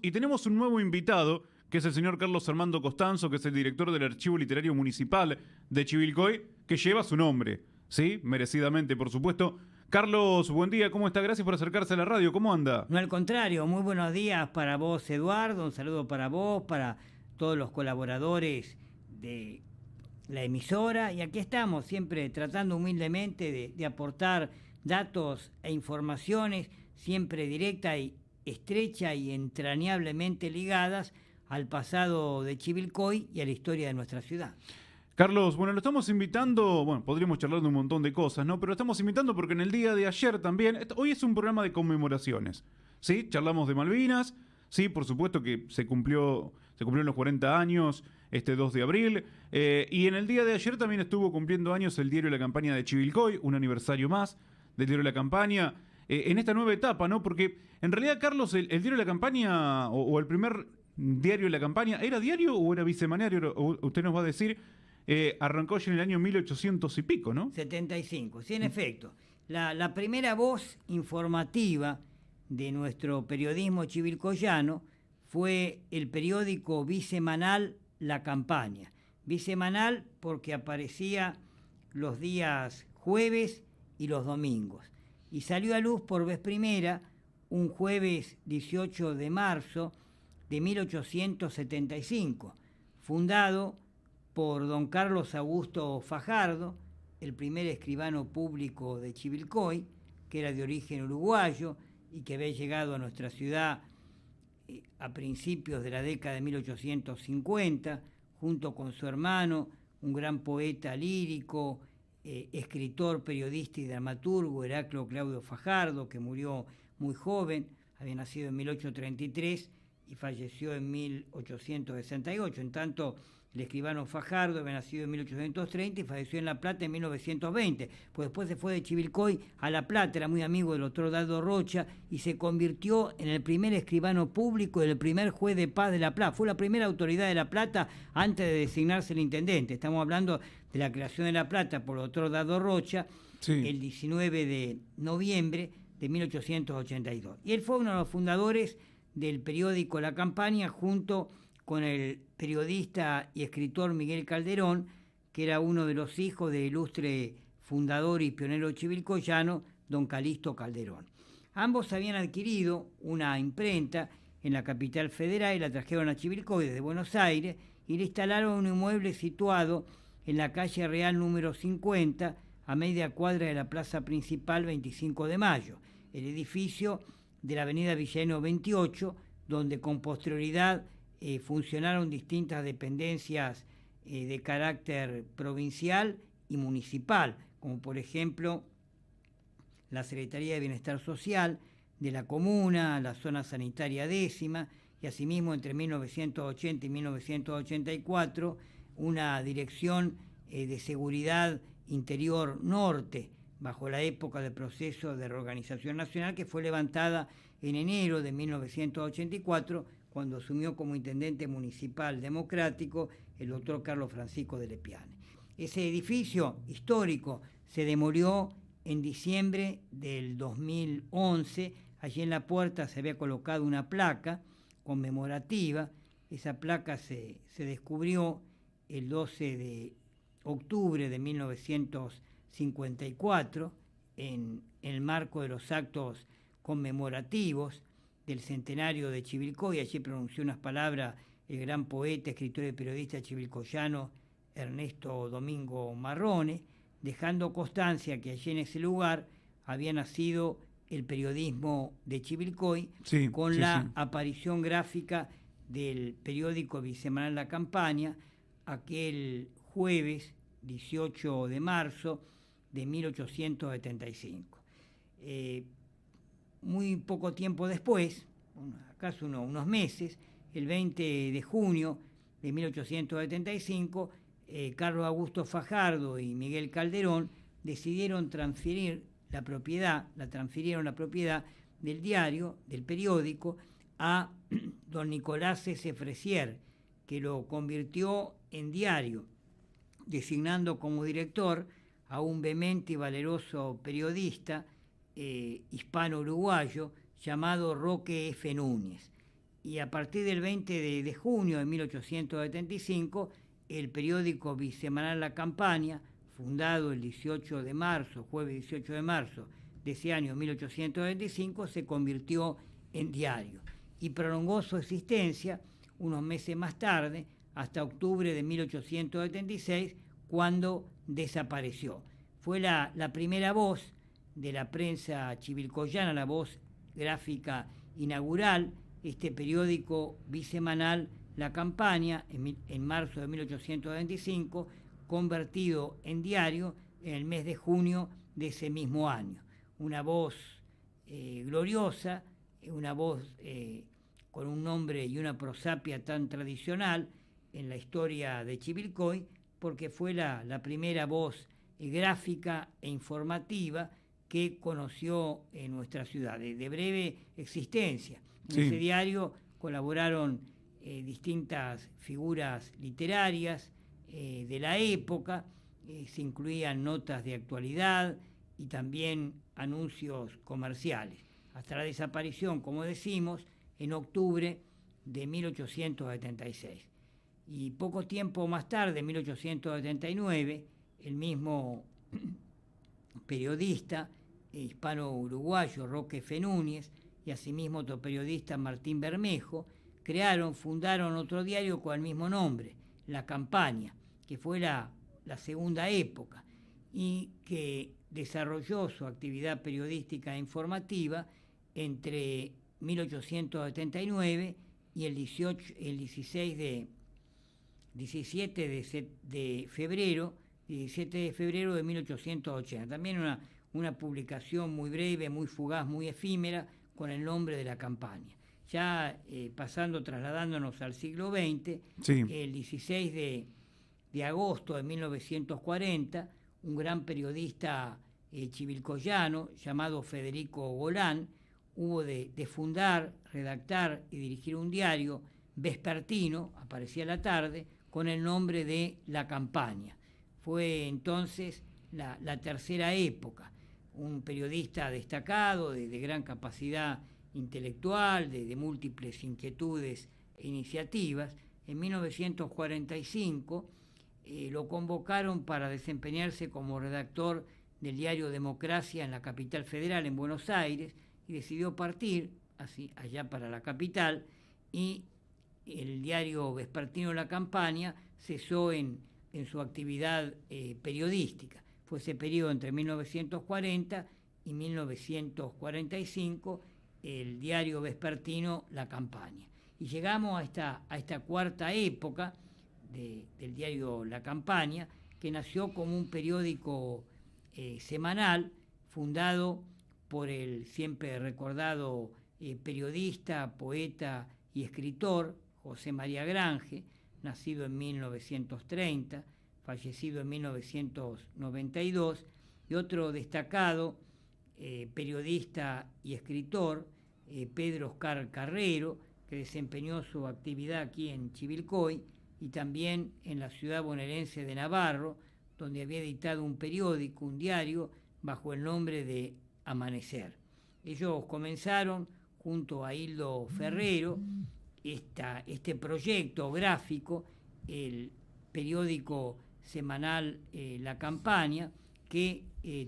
Y tenemos un nuevo invitado, que es el señor Carlos Armando Costanzo, que es el director del Archivo Literario Municipal de Chivilcoy, que lleva su nombre, ¿sí? Merecidamente, por supuesto. Carlos, buen día, ¿cómo está? Gracias por acercarse a la radio, ¿cómo anda? No, al contrario, muy buenos días para vos, Eduardo, un saludo para vos, para todos los colaboradores de la emisora, y aquí estamos siempre tratando humildemente de aportar datos e informaciones siempre directa y estrecha y entrañablemente ligadas al pasado de Chivilcoy y a la historia de nuestra ciudad. Carlos, bueno, lo estamos invitando, bueno, podríamos charlar de un montón de cosas, ¿no? Pero lo estamos invitando porque en el día de ayer también, hoy es un programa de conmemoraciones, ¿sí? Charlamos de Malvinas, sí, por supuesto que se cumplieron los 40 años este 2 de abril, y en el día de ayer también estuvo cumpliendo años el diario La Campaña de Chivilcoy, un aniversario más del diario La Campaña, en esta nueva etapa, ¿no? Porque en realidad, Carlos, el diario La Campaña, o el primer diario La Campaña, ¿era diario o era bisemanario? Usted nos va a decir. Arrancó ya en el año 1800 y pico, ¿no? 75, sí, en efecto. La primera voz informativa de nuestro periodismo chivilcoyano fue el periódico bisemanal La Campaña. Bisemanal porque aparecía los días jueves y los domingos. Y salió a luz por vez primera un jueves 18 de marzo de 1875, fundado por don Carlos Augusto Fajardo, el primer escribano público de Chivilcoy, que era de origen uruguayo y que había llegado a nuestra ciudad a principios de la década de 1850, junto con su hermano, un gran poeta lírico, escritor, periodista y dramaturgo, Heraclio Claudio Fajardo, que murió muy joven, había nacido en 1833 y falleció en 1868. En tanto, el escribano Fajardo había nacido en 1830 y falleció en La Plata en 1920. Pues después se fue de Chivilcoy a La Plata, era muy amigo del doctor Dardo Rocha y se convirtió en el primer escribano público y el primer juez de paz de La Plata. Fue la primera autoridad de La Plata antes de designarse el intendente. Estamos hablando de la creación de La Plata por el doctor Dardo Rocha, sí, el 19 de noviembre de 1882. Y él fue uno de los fundadores del periódico La Campaña, junto con el periodista y escritor Miguel Calderón, que era uno de los hijos del ilustre fundador y pionero chivilcoyano, don Calixto Calderón. Ambos habían adquirido una imprenta en la capital federal y la trajeron a Chivilcoy desde Buenos Aires y le instalaron un inmueble situado en la calle Real número 50, a media cuadra de la plaza principal 25 de Mayo, el edificio de la avenida Villeno 28, donde con posterioridad funcionaron distintas dependencias de carácter provincial y municipal, como por ejemplo la Secretaría de Bienestar Social de la Comuna, la Zona Sanitaria Décima, y asimismo entre 1980 y 1984 una Dirección de Seguridad Interior Norte, bajo la época del proceso de reorganización nacional, que fue levantada en enero de 1984, cuando asumió como intendente municipal democrático el doctor Carlos Francisco de Lepiane. Ese edificio histórico se demolió en diciembre del 2011. Allí en la puerta se había colocado una placa conmemorativa. Esa placa se descubrió el 12 de octubre de 1954 en el marco de los actos conmemorativos del centenario de Chivilcoy. Allí pronunció unas palabras el gran poeta, escritor y periodista chivilcoyano Ernesto Domingo Marrone, dejando constancia que allí en ese lugar había nacido el periodismo de Chivilcoy, sí, con la aparición gráfica del periódico bisemanal La Campaña, aquel jueves 18 de marzo de 1875. Muy poco tiempo después, acaso unos meses, el 20 de junio de 1875, Carlos Augusto Fajardo y Miguel Calderón decidieron transfirieron la propiedad del diario, del periódico, a don Nicolás S. Fresier, que lo convirtió en diario, designando como director a un vehemente y valeroso periodista hispano-uruguayo llamado Roque F. Núñez. y a partir del 20 de junio de 1875, el periódico bisemanal La Campaña, fundado el 18 de marzo, jueves 18 de marzo de ese año 1825, se convirtió en diario y prolongó su existencia unos meses más tarde, hasta octubre de 1876, cuando desapareció. Fue la primera voz de la prensa chivilcoyana, la voz gráfica inaugural. Este periódico bisemanal La Campaña, en marzo de 1825, convertido en diario en el mes de junio de ese mismo año. Una voz gloriosa, una voz con un nombre y una prosapia tan tradicional en la historia de Chivilcoy, porque fue la primera voz gráfica e informativa que conoció en nuestra ciudad, de breve existencia. En ese diario colaboraron distintas figuras literarias de la época, se incluían notas de actualidad y también anuncios comerciales, hasta la desaparición, como decimos, en octubre de 1876. Y poco tiempo más tarde, en 1879, el mismo periodista hispano-uruguayo Roque F. Núñez y asimismo otro periodista Martín Bermejo fundaron otro diario con el mismo nombre, La Campaña, que fue la segunda época y que desarrolló su actividad periodística e informativa entre 1879 y el 17 de febrero de 1880. También una publicación muy breve, muy fugaz, muy efímera, con el nombre de La Campaña. Ya trasladándonos al siglo XX, el 16 de agosto de 1940, un gran periodista chivilcoyano llamado Federico Golán hubo de fundar, redactar y dirigir un diario vespertino, aparecía a la tarde, con el nombre de La Campaña. Fue entonces la tercera época, un periodista destacado, de gran capacidad intelectual, de múltiples inquietudes e iniciativas. En 1945 lo convocaron para desempeñarse como redactor del diario Democracia en la capital federal, en Buenos Aires, y decidió partir allá para la capital, y el diario vespertino La Campaña cesó en su actividad periodística. Fue ese periodo entre 1940 y 1945 el diario vespertino La Campaña. Y llegamos a esta cuarta época del diario La Campaña, que nació como un periódico semanal fundado por el siempre recordado periodista, poeta y escritor José María Grange, nacido en 1930, fallecido en 1992, y otro destacado periodista y escritor, Pedro Oscar Carrero, que desempeñó su actividad aquí en Chivilcoy y también en la ciudad bonaerense de Navarro, donde había editado un periódico, un diario, bajo el nombre de Amanecer. Ellos comenzaron, junto a Hildo Ferrero, este proyecto gráfico, el periódico semanal La Campaña, que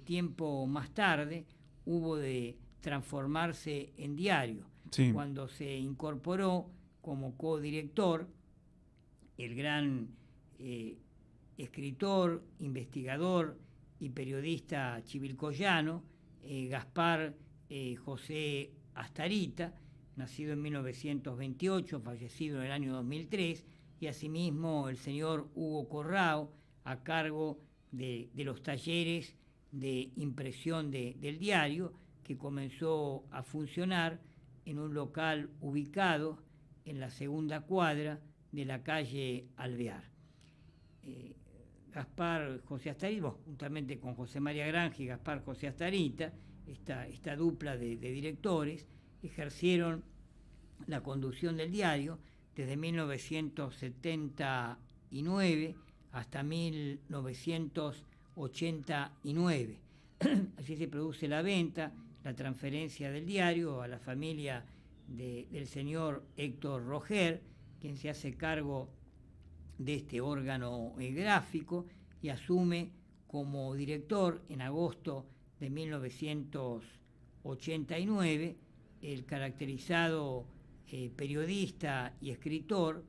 tiempo más tarde hubo de transformarse en diario, cuando se incorporó como codirector el gran escritor, investigador y periodista chivilcoyano Gaspar José Astarita, nacido en 1928, fallecido en el año 2003, y asimismo el señor Hugo Corrao, a cargo de los talleres de impresión del diario, que comenzó a funcionar en un local ubicado en la segunda cuadra de la calle Alvear. Gaspar José Astarita, juntamente con José María Grange y Gaspar José Astarita, esta dupla de directores, ejercieron la conducción del diario desde 1979 hasta 1989. Así se produce la venta, la transferencia del diario a la familia del señor Héctor Roger, quien se hace cargo de este órgano gráfico y asume como director en agosto de 1989 el caracterizado periodista y escritor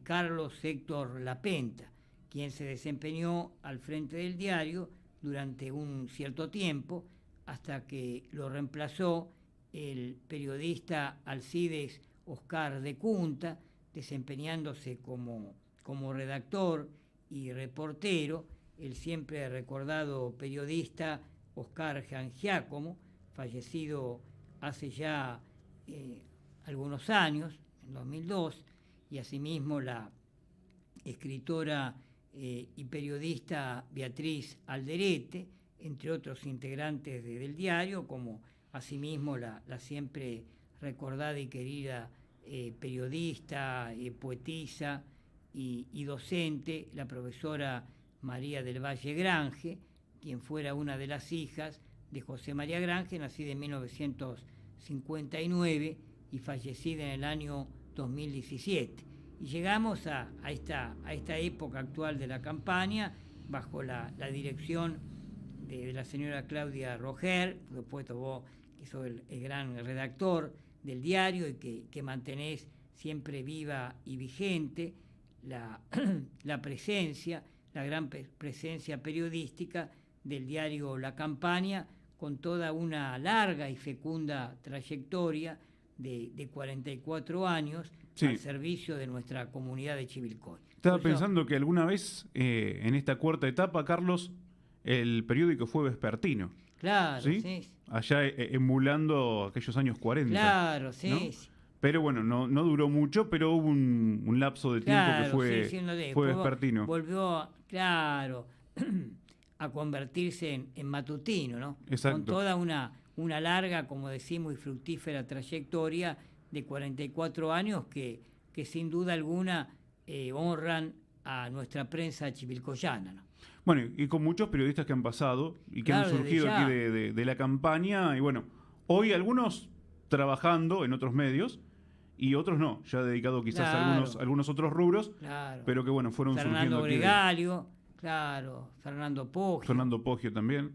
Carlos Héctor Lapenta, quien se desempeñó al frente del diario durante un cierto tiempo hasta que lo reemplazó el periodista Alcides Oscar de Cunta, desempeñándose como redactor y reportero el siempre recordado periodista Oscar Giacomo, fallecido hace ya algunos años, en 2002, y asimismo la escritora y periodista Beatriz Alderete, entre otros integrantes del diario, como asimismo la siempre recordada y querida periodista, poetisa y docente, la profesora María del Valle Grange, quien fuera una de las hijas de José María Grange, nacida en 1959 y fallecida en el año 2017. Y llegamos a esta época actual de la campaña, bajo la dirección de la señora Claudia Roger, por supuesto vos, que sos el gran redactor del diario y que mantenés siempre viva y vigente la presencia, la gran presencia periodística del diario La Campaña, con toda una larga y fecunda trayectoria de 44 años al servicio de nuestra comunidad de Chivilcoy. Estaba pensando que alguna vez, en esta cuarta etapa, Carlos, el periódico fue vespertino. Claro, ¿sí? Sí. Allá emulando aquellos años 40. Claro, sí. ¿no? Pero bueno, no duró mucho, pero hubo un lapso de tiempo que fue vespertino. Volvió, claro, a convertirse en matutino, ¿no? Exacto. Con toda una larga, como decimos, y fructífera trayectoria de 44 años que sin duda alguna honran a nuestra prensa chivilcoyana, ¿no? Bueno, y con muchos periodistas que han pasado y que han surgido aquí de la campaña, y bueno, hoy algunos trabajando en otros medios y otros no, ya dedicado quizás a algunos otros rubros, pero que bueno, fueron surgiendo aquí. Gregario, Fernando Poggio también.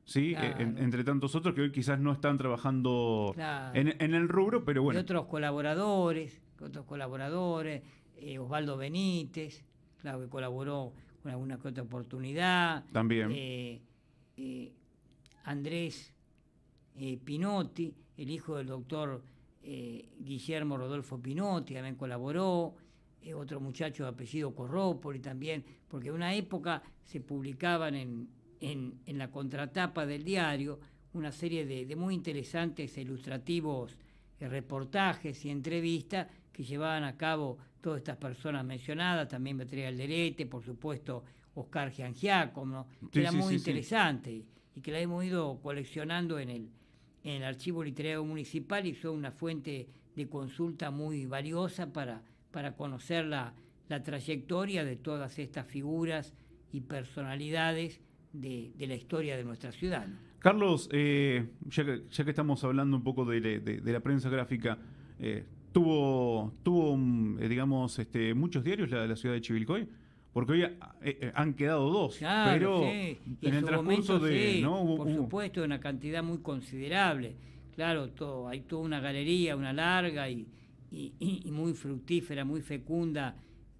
Sí, entre tantos otros que hoy quizás no están trabajando en el rubro, pero bueno. Y otros colaboradores, Osvaldo Benítez, claro, que colaboró con alguna que otra oportunidad. También. Andrés Pinotti, el hijo del doctor Guillermo Rodolfo Pinotti, también colaboró. Otro muchacho de apellido Corrópoli también, porque en una época se publicaban en la contratapa del diario una serie de muy interesantes e ilustrativos reportajes y entrevistas que llevaban a cabo todas estas personas mencionadas, también Beatriz Alderete, por supuesto Oscar Giacomo, ¿no? Era muy interesante y que la hemos ido coleccionando en el Archivo Literario Municipal y son una fuente de consulta muy valiosa para conocer la trayectoria de todas estas figuras y personalidades de la historia de nuestra ciudad, ¿no? Carlos, ya que estamos hablando un poco de la prensa gráfica, tuvo digamos, muchos diarios la ciudad de Chivilcoy, porque hoy han quedado dos, pero en el transcurso por supuesto, una cantidad muy considerable. Claro, hay toda una galería, una larga y muy fructífera, muy fecunda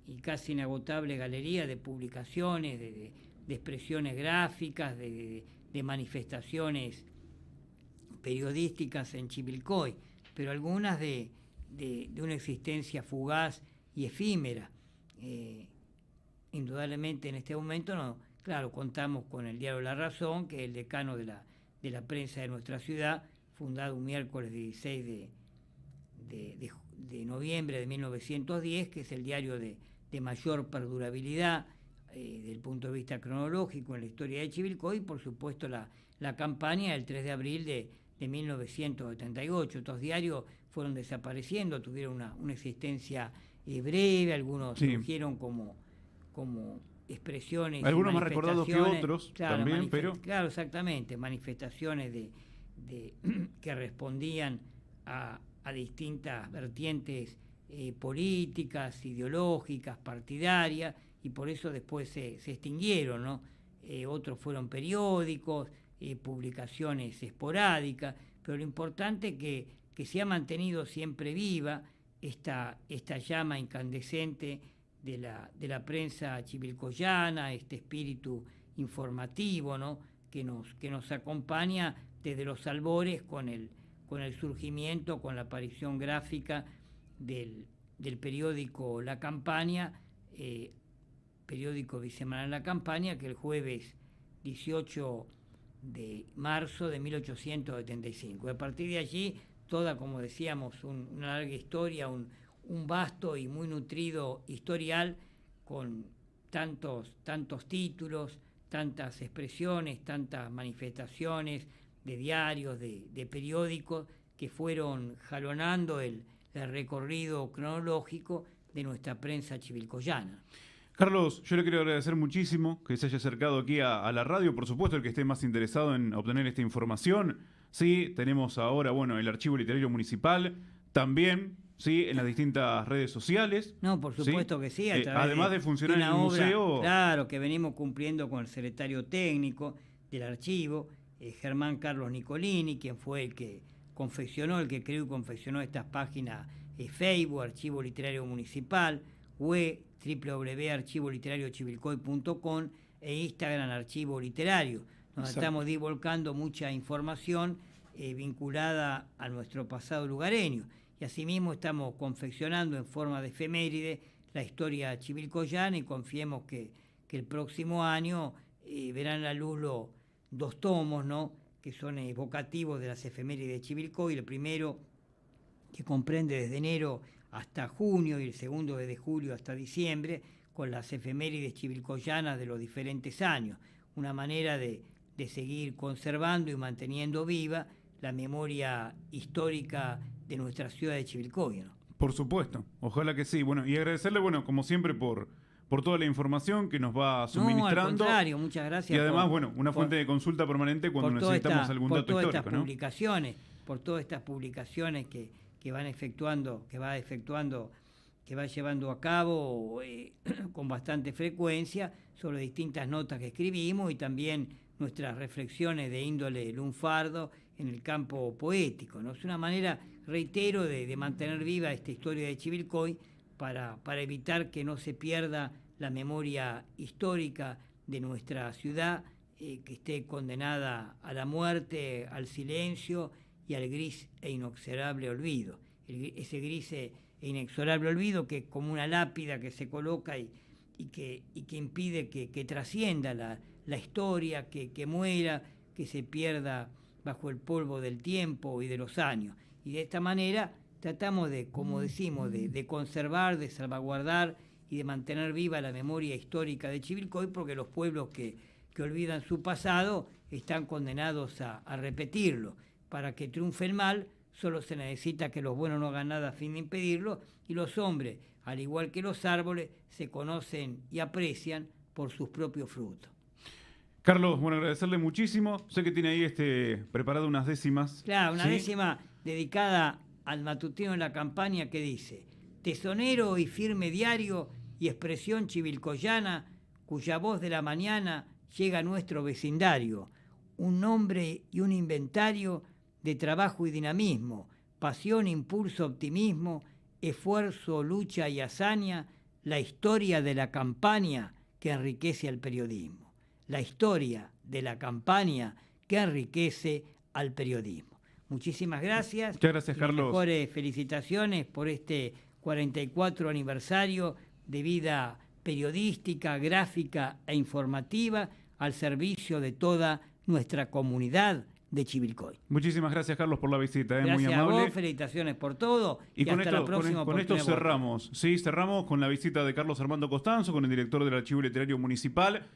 y casi inagotable galería de publicaciones, de expresiones gráficas, de manifestaciones periodísticas en Chivilcoy, pero algunas de una existencia fugaz y efímera. Indudablemente en este momento, contamos con el diario La Razón, que es el decano de la prensa de nuestra ciudad, fundado un miércoles 16 de noviembre de 1910, que es el diario de mayor perdurabilidad desde el punto de vista cronológico en la historia de Chivilcoy, y por supuesto la campaña del 3 de abril de 1978. Estos diarios fueron desapareciendo, tuvieron una existencia breve, algunos surgieron como expresiones. Algunos más recordados que otros también, pero... Claro, exactamente, manifestaciones que respondían a a distintas vertientes políticas, ideológicas, partidarias, y por eso después se extinguieron, ¿no? Otros fueron periódicos, publicaciones esporádicas, pero lo importante es que se ha mantenido siempre viva esta llama incandescente de la prensa chivilcoyana, este espíritu informativo, ¿no? que nos acompaña desde los albores con el surgimiento, con la aparición gráfica del periódico La Campaña, periódico bisemanal La Campaña, que el jueves 18 de marzo de 1875. A partir de allí, toda, como decíamos, una larga historia, un vasto y muy nutrido historial con tantos títulos, tantas expresiones, tantas manifestaciones de diarios, de periódicos que fueron jalonando el recorrido cronológico de nuestra prensa chivilcoyana. Carlos, yo le quiero agradecer muchísimo que se haya acercado aquí a la radio. Por supuesto, el que esté más interesado en obtener esta información. Sí, tenemos ahora, el Archivo Literario Municipal, también, sí, en las distintas redes sociales. No, por supuesto, ¿sí? Que sí. Además de funcionar en el museo. Claro, que venimos cumpliendo con el secretario técnico del archivo, Germán Carlos Nicolini, quien fue el que creó y confeccionó estas páginas Facebook, Archivo Literario Municipal, web www.archivoliterariochivilcoy.com e Instagram Archivo Literario, donde estamos divulgando mucha información vinculada a nuestro pasado lugareño. Y asimismo estamos confeccionando en forma de efeméride la historia chivilcoyana, y confiemos que el próximo año verán la luz los 2 tomos, ¿no? Que son evocativos de las efemérides de Chivilcoy. El primero, que comprende desde enero hasta junio, y el segundo desde julio hasta diciembre, con las efemérides chivilcoyanas de los diferentes años. Una manera de seguir conservando y manteniendo viva la memoria histórica de nuestra ciudad de Chivilcoy, ¿no? Por supuesto, ojalá que sí. Y agradecerle, como siempre, por toda la información que nos va suministrando. No, al contrario, muchas gracias. Y además, una fuente de consulta permanente cuando necesitamos algún dato histórico, ¿no? Por todas estas publicaciones que va llevando a cabo con bastante frecuencia sobre distintas notas que escribimos, y también nuestras reflexiones de índole lunfardo en el campo poético, ¿no? Es una manera, reitero, de mantener viva esta historia de Chivilcoy para evitar que no se pierda la memoria histórica de nuestra ciudad, que esté condenada a la muerte, al silencio y al gris e inexorable olvido. Ese gris e inexorable olvido que es como una lápida que se coloca y que impide que trascienda la historia, que muera, que se pierda bajo el polvo del tiempo y de los años. Y de esta manera tratamos de, como decimos, de conservar, de salvaguardar y de mantener viva la memoria histórica de Chivilcoy, porque los pueblos que olvidan su pasado están condenados a repetirlo. Para que triunfe el mal, solo se necesita que los buenos no hagan nada a fin de impedirlo, y los hombres, al igual que los árboles, se conocen y aprecian por sus propios frutos. Carlos, agradecerle muchísimo. Sé que tiene ahí preparado unas décimas. Claro, una décima dedicada al matutino de La Campaña, que dice: tesonero y firme diario y expresión chivilcoyana, cuya voz de la mañana llega a nuestro vecindario. Un nombre y un inventario de trabajo y dinamismo, pasión, impulso, optimismo, esfuerzo, lucha y hazaña, la historia de la campaña que enriquece al periodismo. La historia de la campaña que enriquece al periodismo. Muchísimas gracias. Muchas gracias, Carlos. Mejores felicitaciones por este 44 aniversario de vida periodística, gráfica e informativa al servicio de toda nuestra comunidad de Chivilcoy. Muchísimas gracias, Carlos, por la visita, gracias muy amable. A vos, felicitaciones por todo. Y hasta la próxima. Con esto cerramos. Sí, cerramos con la visita de Carlos Armando Costanzo, con el director del Archivo Literario Municipal.